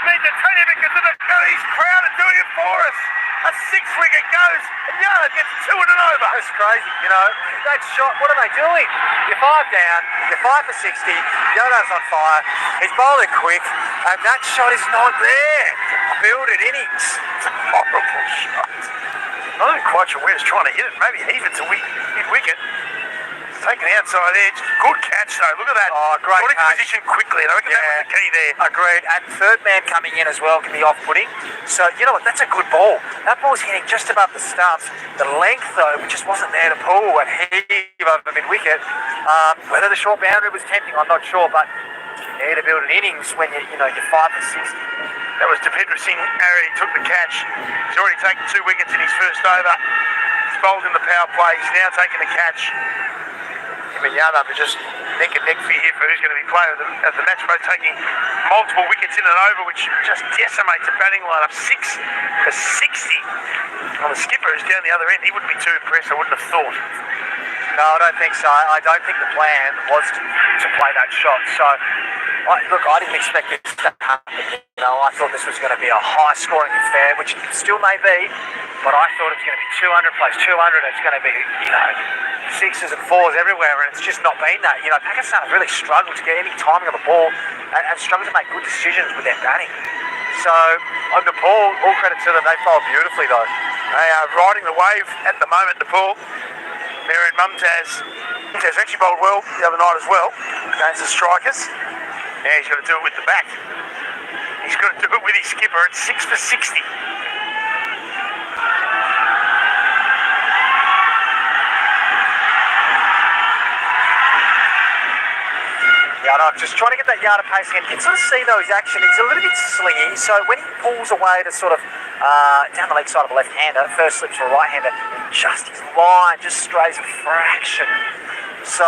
need to tell you because of the Phillies crowd are doing it for us. A 6 wicket goes and Yano gets 2 and an over. That's crazy, you know. That shot, what are they doing? You're 5 down, you're 5 for 60, Yono's on fire, he's bowling quick, and that shot is not there. Builded innings. It's a horrible shot. I'm not quite sure where he's trying to hit it. Maybe even to mid-wicket. Taking the outside edge. Good catch though. Look at that. Oh, great got into catch. position quickly. I reckon that was the key there. Agreed. And third man coming in as well can be off-putting. So, you know what, that's a good ball. That ball's hitting just above the stumps. The length, though, just wasn't there to pull and heave over mid-wicket. Whether the short boundary was tempting, I'm not sure, but you need to build an innings when you're 5 for 60. That was Dipendra Singh. He took the catch. He's already taken 2 wickets in his first over. He's bowled in the power play. He's now taking the catch. Him and Yadav are just neck and neck for here for who's going to be player of the match, both taking multiple wickets in and over, which just decimates the batting lineup. 6 for 60. On the skipper who's down the other end, he wouldn't be too impressed, I wouldn't have thought. No, I don't think so. I don't think the plan was to play that shot. So, look, I didn't expect this to happen. You know, I thought this was going to be a high-scoring affair, which it still may be, but I thought it was going to be 200 plays 200. It's going to be, sixes and fours everywhere, and it's just not been that. You know, Pakistan have really struggled to get any timing of the ball and struggled to make good decisions with their batting. So, on Nepal, all credit to them, they bowled beautifully though. They are riding the wave at the moment, Nepal. Mehran Mumtaz actually bowled well the other night as well against the strikers. Now he's got to do it with the back. He's got to do it with his skipper at 6 for 60. Yeah, I know, just trying to get that yard of pace again. You can sort of see though his action, he's a little bit slingy, so when he pulls away to sort of down the leg side of a left-hander, first slips to a right-hander, just his line just strays a fraction. So,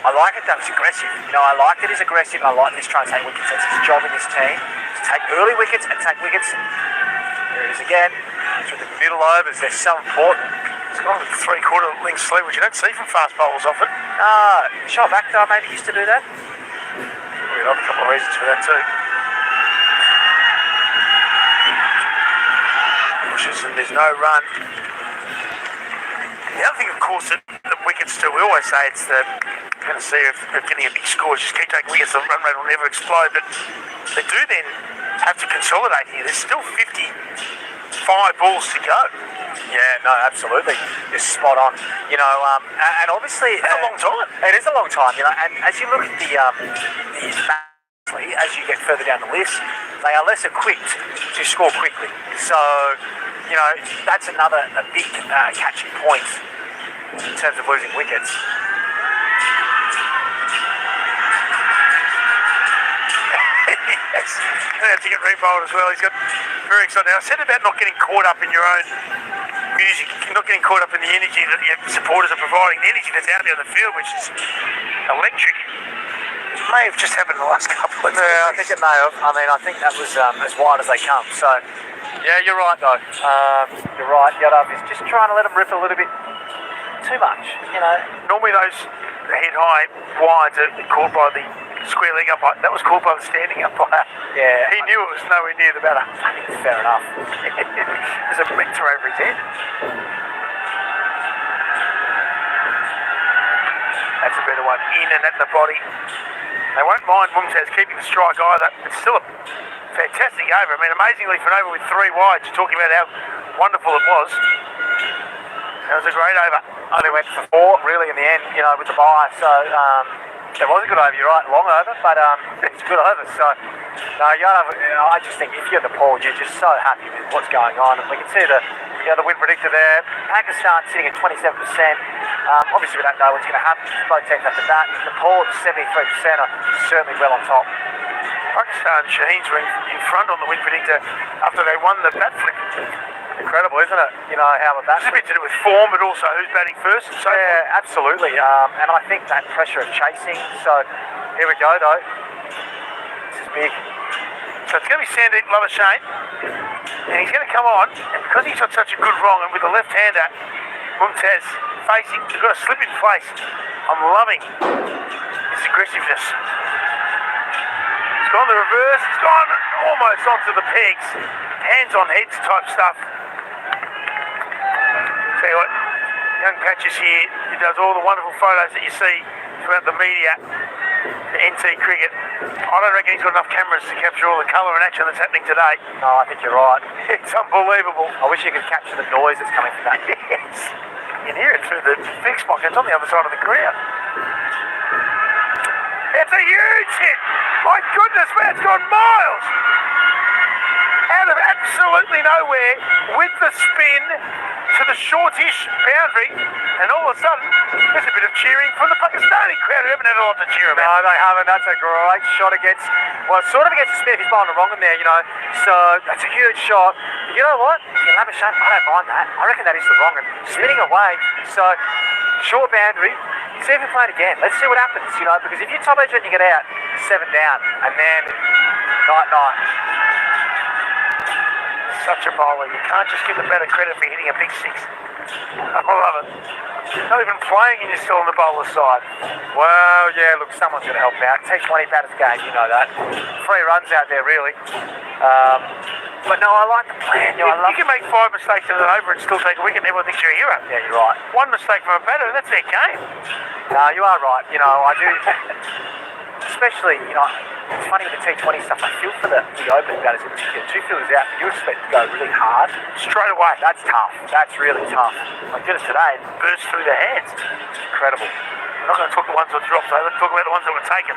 I like it that was aggressive. You know, I like that he's aggressive, I like that he's trying to take wickets. That's his job in this team, to take early wickets and take wickets. There he is again, through the middle overs, they're so important. He's got a 3/4 length sleeve, which you don't see from fast bowlers often. Shot back though, maybe used to do that. We've got a couple of reasons for that too. Pushes and there's no run. The other thing, of course, that wickets do, we always say it's the, you're going to see if they're getting a big score, just keep taking wickets, the run rate will never explode, but they do then have to consolidate here. There's still 55 balls to go. Yeah, no, absolutely. You're spot on. You know, and obviously... It's a long time. It is a long time, you know, and as you look at as you get further down the list, they are less equipped to score quickly. So, you know, that's a big catching point in terms of losing wickets. Yes, going to have to get rebowled as well. He's got very excited. Now, I said about not getting caught up in your own music, not getting caught up in the energy that your supporters are providing, the energy that's out there on the field, which is electric. It may have just happened in the last couple of days. Yeah, I think it may have. I mean, I think that was as wide as they come. So, yeah, you're right though. You're right. Yadav is just trying to let them rip a little bit too much, you know. Normally those head high wides are caught by the square leg umpire. That was caught by the standing umpire. Yeah. He knew it was nowhere near the batter. I think it's fair enough. There's a meter over his head. That's a better one. In and at the body. They won't mind Mumtaz keeping the strike either. It's still a fantastic over. I mean, amazingly for an over with 3 wides, you're talking about how wonderful it was. That was a great over. Only went for 4 really in the end, you know, with the bye. So it was a good over, you're right, long over, but it's a good over. So no, I just think if you're Nepal, you're just so happy with what's going on. And we can see the win predictor there. Pakistan sitting at 27%. Obviously we don't know what's going to happen. Both teams after that. Nepal at 73% are certainly well on top. Pakistan Shaheens were in front on the win predictor after they won the bat flip. Incredible, isn't it? You know, how about that? It's a bit to do with form, but also who's batting first and so forth. Absolutely. And I think that pressure of chasing. So, here we go, though. This is big. So it's going to be Sandeep Lavashane. And he's going to come on. And because he's got such a good wrong, and with the left-hander, Mumtaz facing, he's got a slip in place. I'm loving his aggressiveness. He's gone the reverse. It's gone almost onto the pegs. Hands on heads type stuff. Tell you what, young Patches here, he does all the wonderful photos that you see throughout the media, the NT cricket. I don't reckon he's got enough cameras to capture all the colour and action that's happening today. No, I think you're right. It's unbelievable. I wish you could capture the noise that's coming from that. Yes. You can hear it through the big spot. It's on the other side of the ground. It's a huge hit. My goodness, man, it's gone miles. Out of absolutely nowhere with the spin to the shortish boundary, and all of a sudden there's a bit of cheering from the Pakistani crowd who haven't had a lot to cheer about. No, they haven't. That's a great shot against, well, sort of against the spin if he's bowling the wrong in there, you know. So that's a huge shot. But you know what? In Labuschagne, I don't mind that. I reckon that is the wrong and spinning away. So short boundary. See if we play it again. Let's see what happens, you know, because if you top edge and you get out, 7 down, and then night. Such a bowler. You can't just give the batter credit for hitting a big 6. I love it. Not even playing and you're still on the bowler side. Well, yeah, look, someone's going to help out. T20 batters game, you know that. 3 runs out there, really. But no, I like the plan. You can make 5 mistakes in an over and still take a wicket and everyone thinks you're a hero. Yeah, you're right. 1 mistake from a batter and that's their game. No, you are right. You know, I do. Especially, you know, it's funny with the T20 stuff. I feel for the opening batters in particular. 2 fielders out, you expect to go really hard. Straight away. That's tough. That's really tough. I did it today. It burst through their hands. It's incredible. I'm not going to talk the ones that dropped, though. Let's talk about the ones that were taken.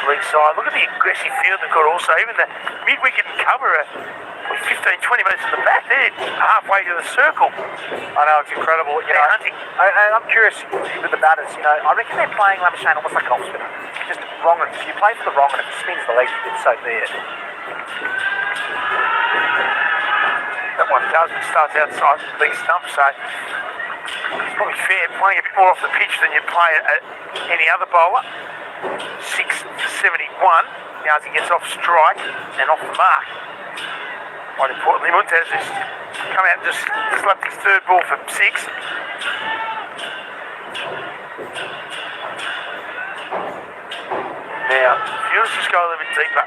League side. Look at the aggressive field they've got also. Even the mid-wicket and cover are 15, 20 metres in the back. They're halfway to the circle. I know, it's incredible. You know, hunting. And I'm curious with the batters, you know, I reckon they're playing Labuschagne almost like an off spinner. Just wrong. If you play for the wrong and if it spins the leg, it's so be it. That one does. It starts outside the big stump, so it's probably fair playing a bit more off the pitch than you'd play at any other bowler. 6 for 71. Now as he gets off strike and off the mark. Quite importantly, Montez has come out and just slapped his 3rd ball for 6. Now, if you just go a little bit deeper,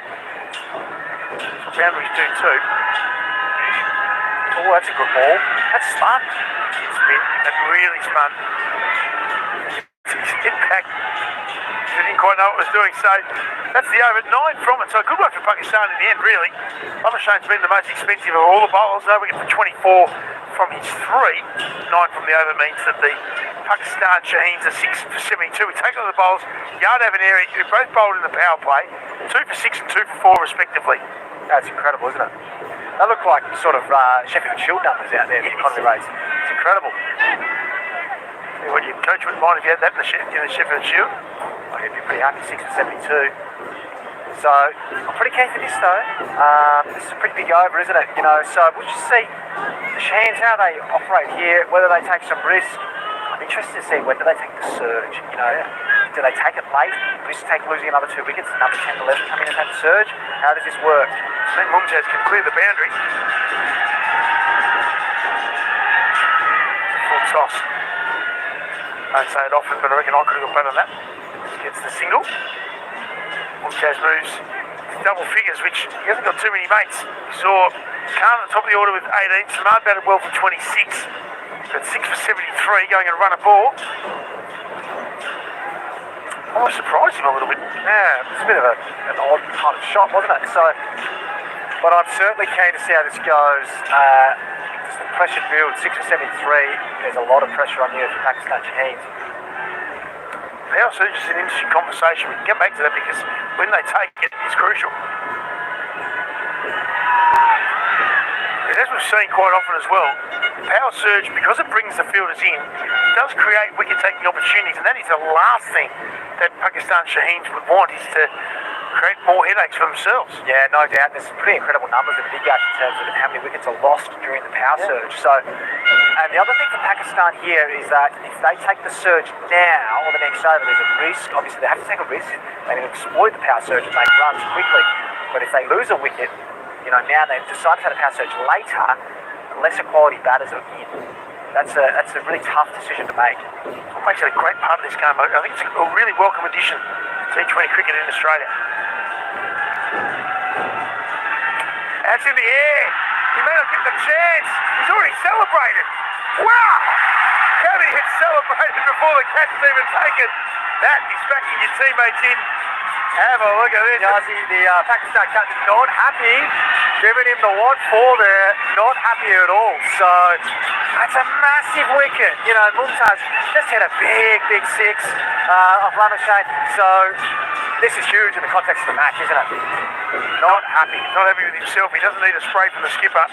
boundaries do too. Oh, that's a good ball. That's spun. It's been really spun. His impact. He didn't quite know what it was doing, so that's the over. 9 from it, so a good one for Pakistan in the end, really. Labuschagne has been the most expensive of all the bowlers. No wicket for 24 from his 3. 9 from the over means that the Pakistan Shaheens are 6 for 72. We take on the bowlers, Yadav and Airy, who both bowled in the power play, 2 for 6 and 2 for 4 respectively. That's incredible, isn't it? They look like sort of Sheffield Shield numbers out there, the economy rates. It's incredible. What your coach wouldn't mind if you had that in the Sheffield Shield? Oh, he'd be pretty happy, 6 for 72. So, I'm pretty keen for this though. This is a pretty big over, isn't it? You know, so we'll just see the Shaheens, how they operate here, whether they take some risk. I'm interested to see when do they take the surge, you know. Do they take it late, risk losing another 2 wickets, number 10 11 come in and have the surge? How does this work? I think Mumtaz can clear the boundary. Full toss. Don't say it often, but I reckon I could have got better than that. Gets the single. Mumtaz moves double figures, which he hasn't got too many mates. We saw Khan at the top of the order with 18. Samad batted well for 26. But 6 for 73, going and run a ball. Almost surprised him a little bit. Yeah, it's a bit of an odd kind of shot, wasn't it? So, but I'm certainly keen to see how this goes. The pressure build, 6 for 73. There's a lot of pressure on you for Pakistan Shaheens. Power surge is an interesting conversation. We can get back to that because when they take it, it's crucial. And as we've seen quite often as well, power surge, because it brings the fielders in, it does create wicket-taking opportunities, and that is the last thing that Pakistan Shaheens would want, is to create more headaches for themselves. Yeah, no doubt. There's some pretty incredible numbers in the big gaps in terms of how many wickets are lost during the power surge. So, and the other thing for Pakistan here is that if they take the surge now or the next over, there's a risk. Obviously, they have to take a risk. They need to exploit the power surge and make runs quickly. But if they lose a wicket, you know, now they've decided to have a power surge later, lesser quality batters are in. That's a really tough decision to make. What makes it a great part of this game, I think it's a really welcome addition T20 cricket in Australia. That's in the air. He may not get the chance. He's already celebrated. Wow! Cammy had celebrated before the catch was even taken. That is backing your teammates in. Have a look at this. The Pakistan captain not happy, giving him the what for there, not happy at all. So that's a massive wicket. You know, Mumtaz just hit a big six off Lamashane. So this is huge in the context of the match, isn't it? Not happy. Not happy with himself. He doesn't need a spray from the skipper.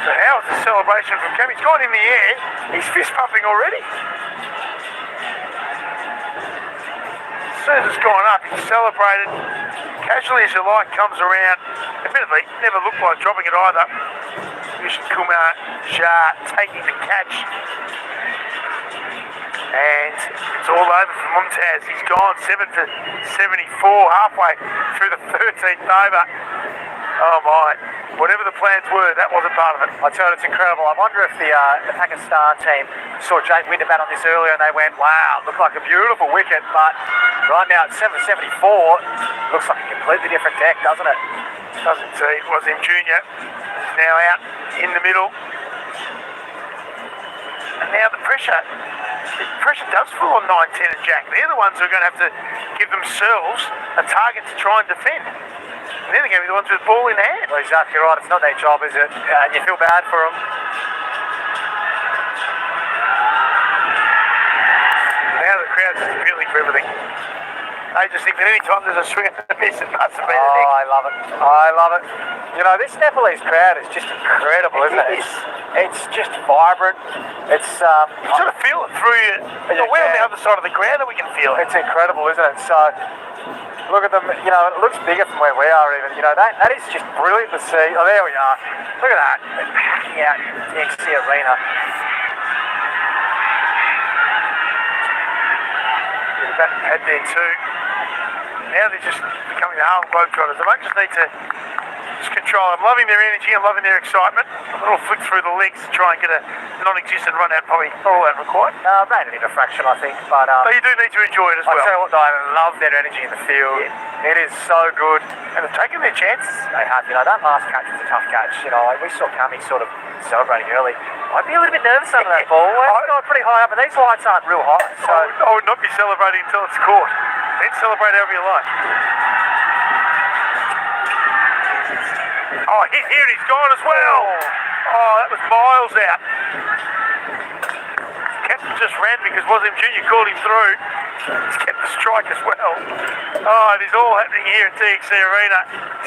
So how's the celebration from Cam? He's gone in the air. He's fist pumping already. As soon as it's gone up, he's celebrated. Casually as you like, comes around. Admittedly, never looked like dropping it either. Yushin Kumar Shah taking the catch. And it's all over for Mumtaz. He's gone 7 for 74, halfway through the 13th over. Oh my, whatever the plans were, that wasn't part of it. I tell you, it's incredible. I wonder if the Pakistan team saw Jake Wyndham on this earlier and they went, wow, looked like a beautiful wicket, but right now it's 7 for 74. Looks like a completely different deck, doesn't it? Doesn't indeed. Wasim Junior is now out in the middle. And now the pressure does fall on 9, 10 and Jack. They're the ones who are going to have to give themselves a target to try and defend. And then they're going to be the ones with the ball in hand. Well, exactly right. It's not their job, is it? And you feel bad for them. Now the crowd's just appealing for everything. They just think that any time there's a swing and a miss, it must have been a nick. I love it. I love it. You know, this Nepalese crowd is just incredible, isn't it? It's just vibrant. It's you sort of feel it through you. We're on the other side of the ground and we can feel it. It's incredible, isn't it? So look at them. You know, it looks bigger from where we are even. You know, that is just brilliant to see. Oh, there we are. Look at that. They're packing out the XC Arena. That pad there too. Now they're just becoming the Harlem Globetrotters. They might just need to just control. I'm loving their energy. I'm loving their excitement. A little flick through the legs to try and get a non-existent run out. Probably not all that required. Made it into fraction, I think. But you do need to enjoy it as well. I tell you what, though, I love their energy in the field. Yeah. It is so good. And they're taking their chances. They have. You know, that last catch was a tough catch. You know, we saw Cammy sort of celebrating early. I'd be a little bit nervous under that ball. It's going pretty high up, and these lights aren't real high. So I would not be celebrating until it's caught. Then celebrate however you like. Oh, hit here, he's gone as well. Oh, that was miles out. Captain just ran because Wasim Junior called him through. He's kept the strike as well. Oh, it is all happening here at TXC Arena.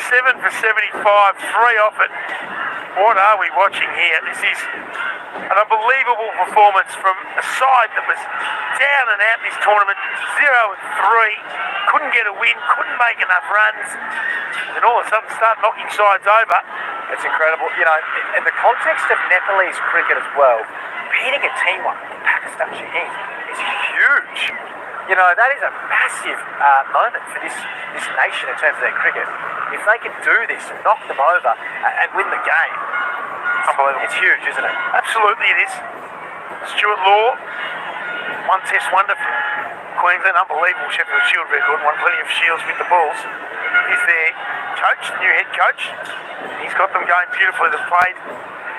7 for 75, 3 off it. What are we watching here? This is an unbelievable performance from a side that was down and out this tournament. 0 and 3. Couldn't get a win, couldn't make enough runs. And all of a sudden start knocking sides over. It's incredible. You know, in the context of Nepalese cricket as well, beating a team like Pakistan Shaheen is huge. You know, that is a massive moment for this nation in terms of their cricket. If they can do this and knock them over and win the game, unbelievable. It's huge, isn't it? Absolutely it is. Stuart Law, 1 test wonder for Queensland, unbelievable Sheffield Shield record, won plenty of shields with the Bulls. He's their coach, new head coach. He's got them going beautifully. They've played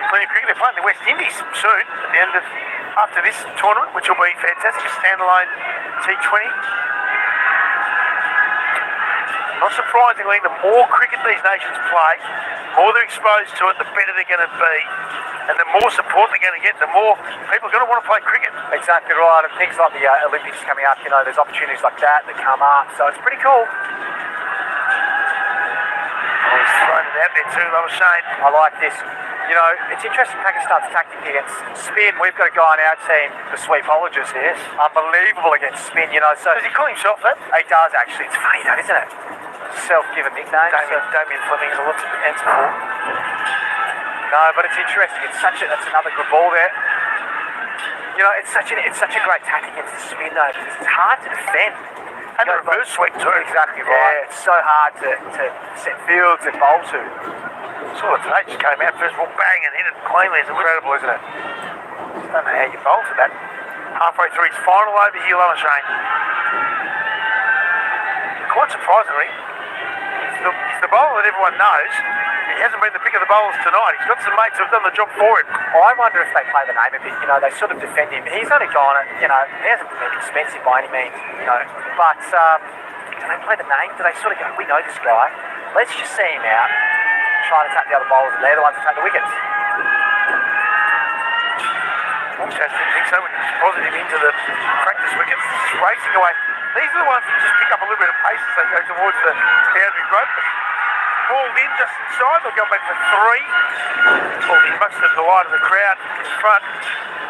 plenty of cricket. They're playing the West Indies soon at the end of after this tournament, which will be fantastic. A standalone T20. Not surprisingly, the more cricket these nations play, the more they're exposed to it, the better they're going to be. And the more support they're going to get, the more people are going to want to play cricket. Exactly right. And things like the Olympics coming up, you know, there's opportunities like that come up. So it's pretty cool. Oh, he's thrown it out there too, that was Shane. I like this. You know, it's interesting Pakistan's tactic against spin. We've got a guy on our team, the sweepologist. Yes. Unbelievable against spin, you know. So does he call himself that? He does, actually. It's funny, though, isn't it? Self-given nickname. Damien Fleming is a lot to answer for. No, but it's interesting. That's another good ball there. You know, it's such a great tactic against the spin, though, because it's hard to defend. And the reverse sweep too. Exactly right. Yeah, it's so hard to set fields and bowl to. Saw it today, just came out first ball, bang, and hit it cleanly. It's incredible, isn't it? Don't know how you bowl for that. Halfway through his final over here, Lamashane. quite surprisingly, he's the bowler that everyone knows. He hasn't been the pick of the bowlers tonight. He's got some mates who've done the job for him. I wonder if they play the name a bit. You know, they sort of defend him. He's only gone at, you know, he hasn't been expensive by any means, you know. But do they play the name? Do they sort of go, we know this guy, let's just see him out, try and attack the other bowlers, and they're the ones that take the wickets. Just didn't think so when he deposited him into the practice wickets. Just racing away. These are the ones that just pick up a little bit of pace as they go towards the boundary rope. Balled in just inside, they'll go back for 3. Well, he must have delighted the crowd in front.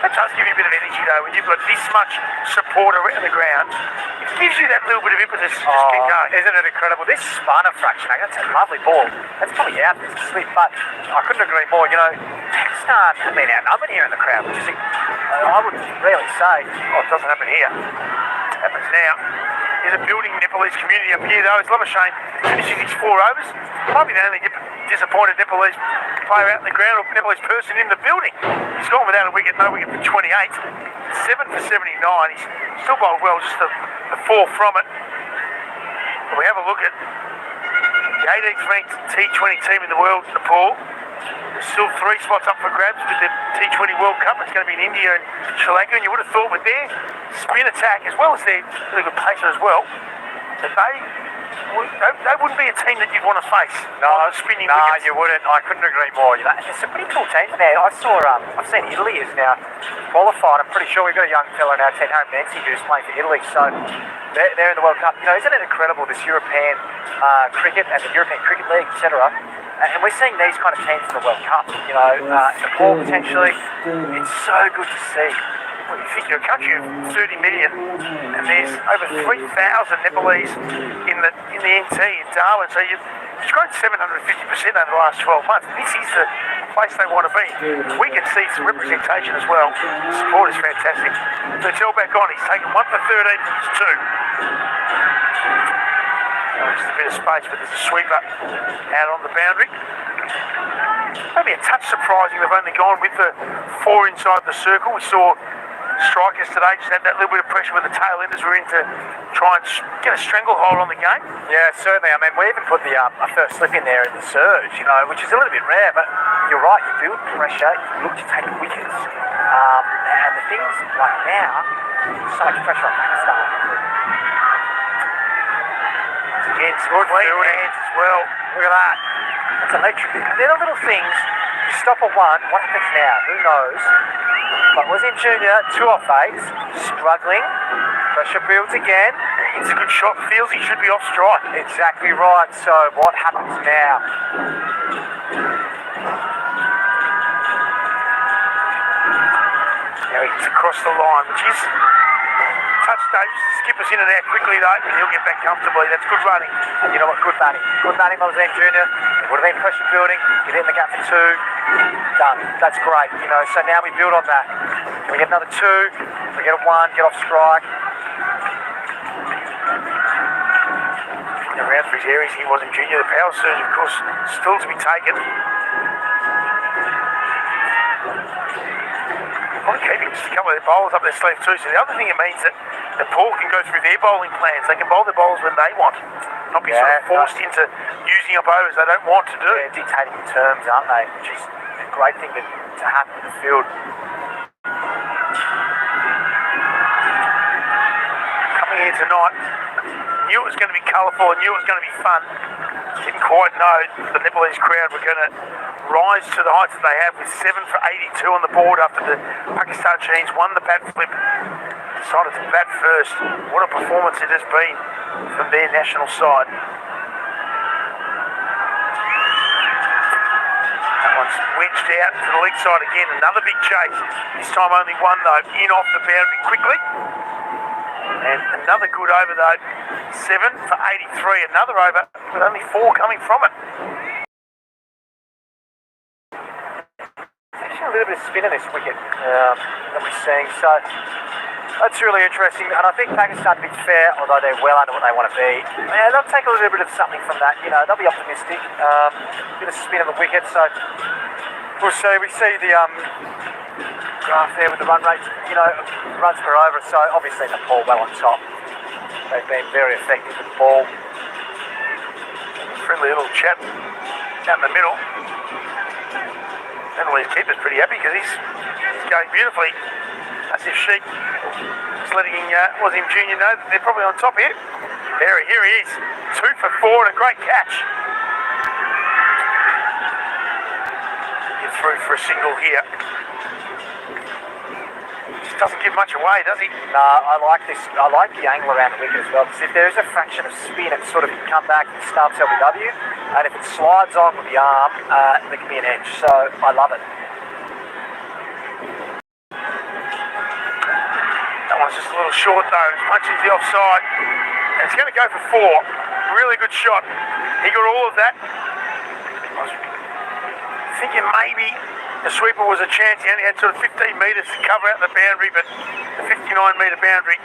That does give you a bit of energy though, when you've got this much support around the ground. It gives you that little bit of impetus to just keep going. Isn't it incredible? This spun a fraction, that's a lovely ball. That's probably out there to slip, but I couldn't agree more. You know, Pakistan have been outnumbered here in the crowd, which is, I would really say, it doesn't happen here. It happens now. There's a building Nepalese community up here though. It's a lot of shame finishing these 4 overs. Probably the only disappointed Nepalese player out in the ground or Nepalese person in the building. He's gone without a wicket, no wicket for 28. 7 for 79. He's still bowled well, just the 4 from it. But we have a look at the 18th ranked T20 team in the world, Nepal. There's still 3 spots up for grabs with the T20 World Cup. It's going to be in India and Sri Lanka, and you would have thought with their spin attack, as well as their really good pacer as well, that they wouldn't be a team that you'd want to face. No, spinning no, wickets. you wouldn't. I couldn't agree more. You know, there's some pretty cool teams there. I've seen Italy is now qualified. I'm pretty sure we've got a young fella in our team, Harry Nancy, who's playing for Italy. So they're in the World Cup. You know, isn't it incredible, this European cricket and the European Cricket League, etc. And we're seeing these kind of teams in the World Cup. You know, Nepal potentially. It's so good to see. Well, you think you're a country of 30 million, and there's over 3,000 Nepalese in the NT in Darwin, so it's grown 750% over the last 12 months. This is the place they want to be. We can see some representation as well. The support is fantastic. Patel back on. He's taken 1 for 13 from his 2. Just a bit of space, but there's a sweeper out on the boundary. Maybe a touch surprising they've only gone with the 4 inside the circle. We saw strikers today just had that little bit of pressure with the tail enders were in to try and get a stranglehold on the game. Yeah, certainly. I mean, we even put a first slip in there in the surge, you know, which is a little bit rare, but you're right, you build pressure, you look to take wickets. And the things like now, so much pressure on Pakistan. Again, good clean hands as well. Look at that. That's electric. And they're the little things, you stop at 1, what happens now? Who knows? But was in junior, 2 off 8, struggling, pressure builds again. It's a good shot, feels he should be off strike. Exactly right, so what happens now? Now he's across the line, which is touch stage. Skip us in and out quickly though, and he'll get back comfortably. That's good running. And you know what, good batting. Good batting by Zen Junior. It would have been pressure building. Get in the gap for 2. Done. That's great. You know, so now we build on that. Can we get another 2? Can we get a 1, get off strike? Around for his areas, he wasn't junior. The power surge, of course, still to be taken. Probably keeping just a couple of their bowlers up their sleeve too. So the other thing it means that Nepal can go through their bowling plans. They can bowl their bowlers when they want, not be sort of forced into using up overs they don't want to do. They're dictating the terms, aren't they? Which is a great thing to happen in the field. Coming here tonight, knew it was going to be colourful, and knew it was going to be fun. Didn't quite know the Nepalese crowd were going to rise to the heights that they have with 7 for 82 on the board after the Pakistan teams won the bat flip. Decided to bat first. What a performance it has been from their national side. That one's wedged out to the leg side again. Another big chase. This time only 1 though, in off the boundary quickly. And another good over though, 7 for 83, another over with only 4 coming from it. There's actually a little bit of spin in this wicket that we're seeing, so that's really interesting. And I think Pakistan, to be fair, although they're well under what they want to be, yeah, they'll take a little bit of something from that. You know, they'll be optimistic. Bit of spin on the wicket, so we'll see. We see the graph there with the run rate, you know, runs per over, so obviously Nepal well on top. They've been very effective with the ball. Friendly little chat out in the middle. And his keeper's pretty happy because he's going beautifully. As if Sheik is letting Wazim Jr. know that they're probably on top here. Here he is. 2 for 4 and a great catch. Get through for a single here. Just doesn't give much away, does he? No, I like this. I like the angle around the wicket as well, because if there is a fraction of spin, it sort of can come back and stumps LBW, and if it slides on with the arm, there can be an edge. So I love it. That one's just a little short though. It's punching the offside. And it's going to go for 4. Really good shot. He got all of that. I was thinking maybe the sweeper was a chance. He only had sort of 15 metres to cover out the boundary, but the 59-metre boundary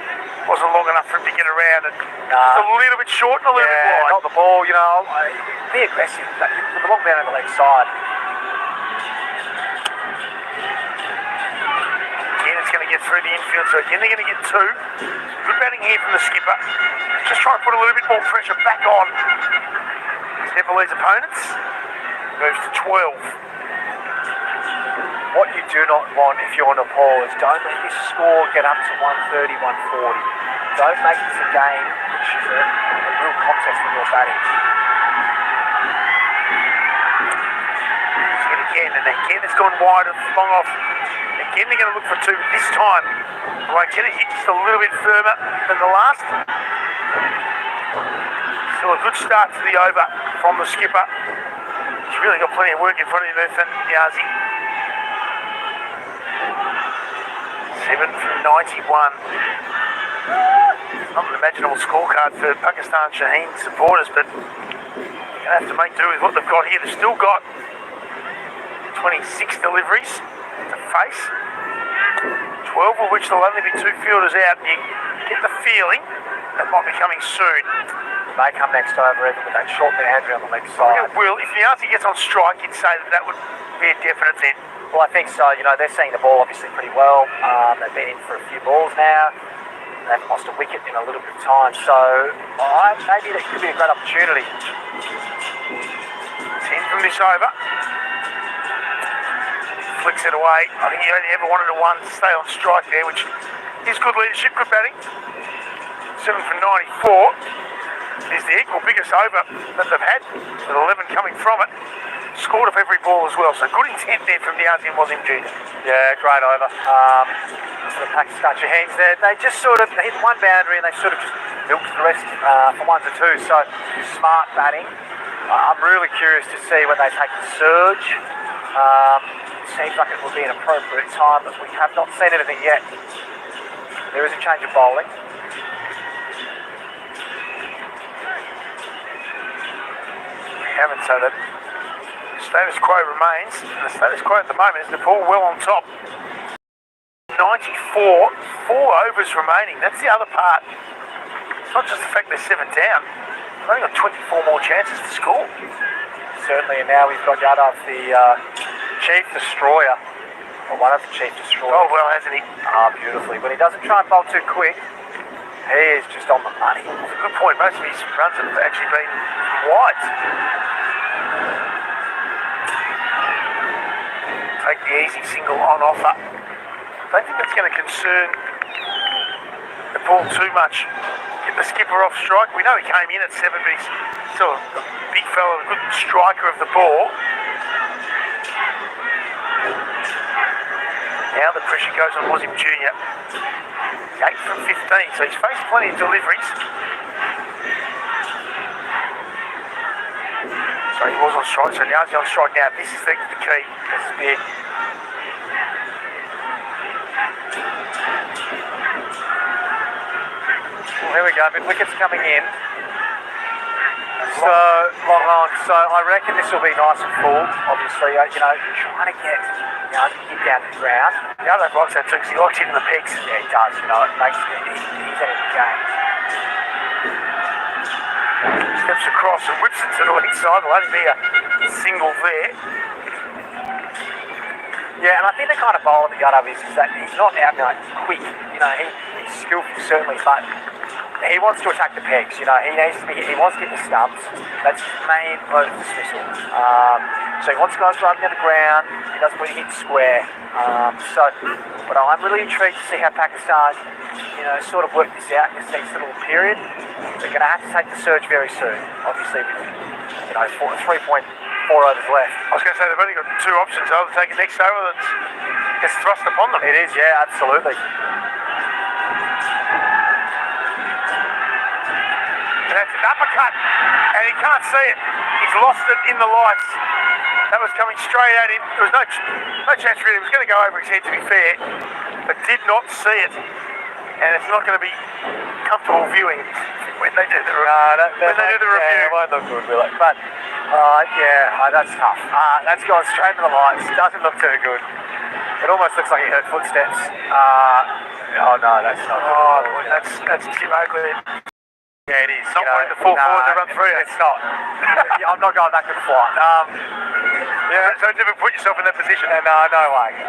wasn't long enough for him to get around. And just a little bit short and a little bit wide. Not the ball, you know. Be aggressive. With the long bound on the leg side. Again, it's going to get through the infield, so again they're going to get 2. Good batting here from the skipper. Just trying to put a little bit more pressure back on his Nepalese opponents. Moves to 12. What you do not want if you're Nepal is don't let your score get up to 130, 140. Don't make this a game which is a real contest with your batting. Hit again, and again it's gone wide and long off. Again they're going to look for 2 this time. Won't get it hit just a little bit firmer than the last. Still a good start to the over from the skipper. He's really got plenty of work in front of him, Ethan Yazi. 7 from 91. Not an imaginable scorecard for Pakistan Shaheen supporters, but they're going to have to make do with what they've got here. They've still got 26 deliveries to face, 12 of which there'll only be 2 fielders out, and you get the feeling that might be coming soon. May come next over even with that short boundary on the leg side. It will. If Niazi gets on strike, you'd say that would be a definite hit. Well, I think so. You know, they're seeing the ball obviously pretty well. They've been in for a few balls now. They've lost a wicket in a little bit of time. So maybe that could be a great opportunity. 10 from this over. Flicks it away. I think he only ever wanted a 1 to stay on strike there, which is good leadership, good batting. 7 from 94 is the equal biggest over that they've had, with 11 coming from it. Scored off every ball as well, so good intent there from Niazi and Wazim Jr. Yeah, great over. For the Pakistan Shaheens there, they just sort of hit 1 boundary and they sort of just milked the rest for 1s or 2s, so smart batting. I'm really curious to see when they take the surge. Seems like it will be an appropriate time, but we have not seen anything yet. There is a change of bowling. We haven't, so that status quo remains. The status quo at the moment is Nepal well on top. 94, 4 overs remaining. That's the other part. It's not just the fact they're 7 down. They've only got 24 more chances to score. Certainly, and now we've got Yadav, the chief destroyer, or one of the chief destroyers. Oh, well, hasn't he? Beautifully. But he doesn't try and bowl too quick. He is just on the money. That's a good point. Most of his runs have actually been wide. Take the easy single on offer. I don't think that's going to concern the ball too much. Get the skipper off strike. We know he came in at 7, but he's still a big fella, a good striker of the ball. Now the pressure goes on Wazim Jr. 8 from 15, so he's faced plenty of deliveries. So he was on strike, so now he's on strike now. This is the key. This is big. Well, here we go, but wickets coming in. So, long on. So I reckon this will be nice and full, obviously. You know, trying to get, hit down to the ground. The other likes that too, because he likes hitting the pegs. Yeah, he does, you know, it makes he's out of the game. Steps across and whips it to the leg side. There'll only be a single there. Yeah, and I think the kind of bowler that Yadav is that he's not out and out quick. You know, he's skillful certainly, but he wants to attack the pegs. He wants to get the stumps. That's his main mode of dismissal. So he wants guys driving to the ground. He doesn't really hit square. But I'm really intrigued to see how Pakistan, sort of work this out in this next little period. They're going to have to take the surge very soon. Obviously, with 3.4 overs left. I was going to say they've only got two options. Either take it next over that gets thrust upon them. It is, yeah, absolutely. And that's an uppercut, and he can't see it. He's lost it in the lights. That was coming straight at him. There was no chance really. It was going to go over his head, to be fair, but did not see it. And it's not going to be comfortable viewing when they do the review. Yeah, it won't look good, will it? But, that's tough. That's gone straight to the lights. Doesn't look too good. It almost looks like he heard footsteps. No, that's not good. Oh, that's Tim Oakley. Yeah, it is. Not wanting the full forward to run through. It's not. I'm not going back to the flight. So never put yourself in that position. No way.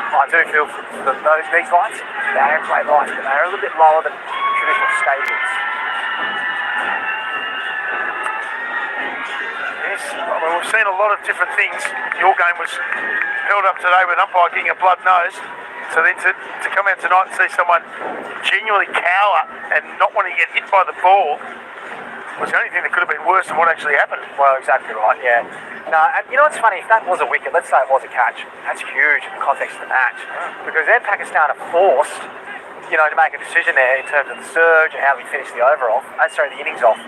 I do feel for these lights, they are great lights, but they're a little bit lower than traditional stadiums. Yes, well, we've seen a lot of different things. Your game was held up today with umpire getting a blood nose. So then to come out tonight and see someone genuinely cower and not wanting to get hit by the ball was the only thing that could have been worse than what actually happened. Well, exactly right, yeah. No, and what's funny, if that was a wicket, let's say it was a catch, that's huge in the context of the match. Because then Pakistan are forced, to make a decision there in terms of the surge and how we finish the the innings off.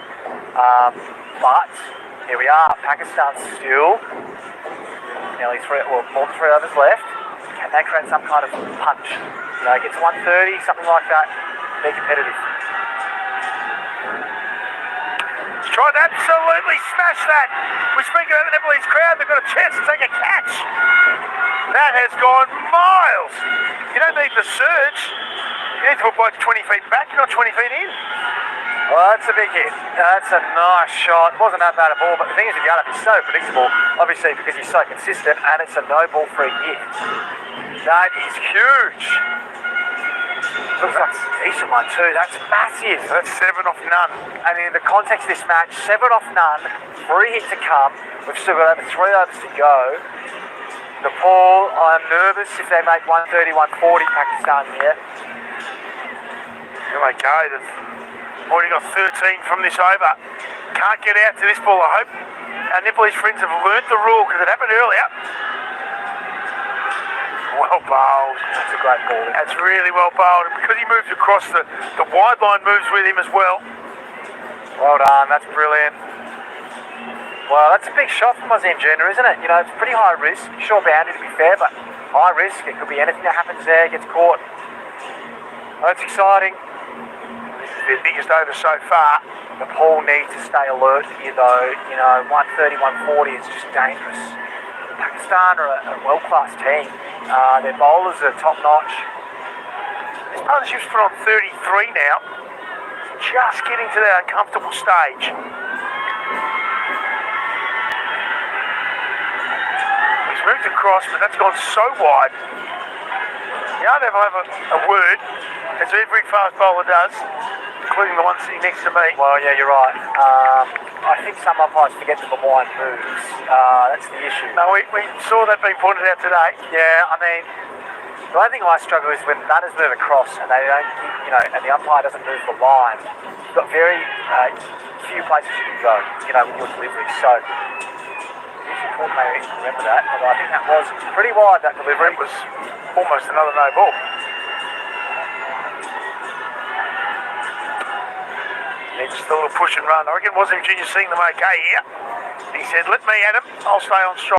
But here we are, Pakistan still more than 3 overs left. Can they create some kind of punch? Get to 130, something like that, be competitive. Tried to absolutely smash that. We speak about the Nepalese crowd, they've got a chance to take a catch. That has gone miles. You don't need the surge. You need to put blokes 20 feet back, not 20 feet in. Well, that's a big hit. That's a nice shot. Wasn't that bad a ball, but the thing is, if you is so predictable, obviously because he's so consistent, and it's a no-ball free hit. That is huge. Looks like it's a decent one too. That's massive. That's 7 off none. And in the context of this match, 7 off none, 3 hits to come. We've still got over 3 overs to go. Nepal, I'm nervous if they make 130, 140 Pakistan here. Okay, they've already got 13 from this over. Can't get out to this ball, I hope. Our Nepalese friends have learnt the rule because it happened earlier. Well bowled. That's a great ball. That's really well bowled. And because he moves across, the wide line moves with him as well. Well done. That's brilliant. Well, that's a big shot from Wasim Junior, isn't it? It's pretty high risk. Short boundary to be fair, but high risk. It could be anything that happens there, gets caught. That's exciting. This is their biggest over so far. Nepal needs to stay alert here though. 130, 140 is just dangerous. Pakistan are a world-class team. Their bowlers are top-notch. This partnership's put on 33 now. Just getting to that uncomfortable stage. He's moved across, but that's gone so wide. Yardev will have a word, as every fast bowler does, including the one sitting next to me. Well, yeah, you're right. I think some umpires forget the wide moves. That's the issue. No, we saw that being pointed out today. Yeah, I mean, the only thing I struggle is when batters move across and they don't, and the umpire doesn't move the line. You've got very few places you can go, with your delivery. So, it's important maybe to remember that. But I think that was pretty wide, that delivery. It was almost another no ball. Just a little push and run. I reckon Wasim Junior seeing them okay here. He said, let me at him. I'll stay on strike.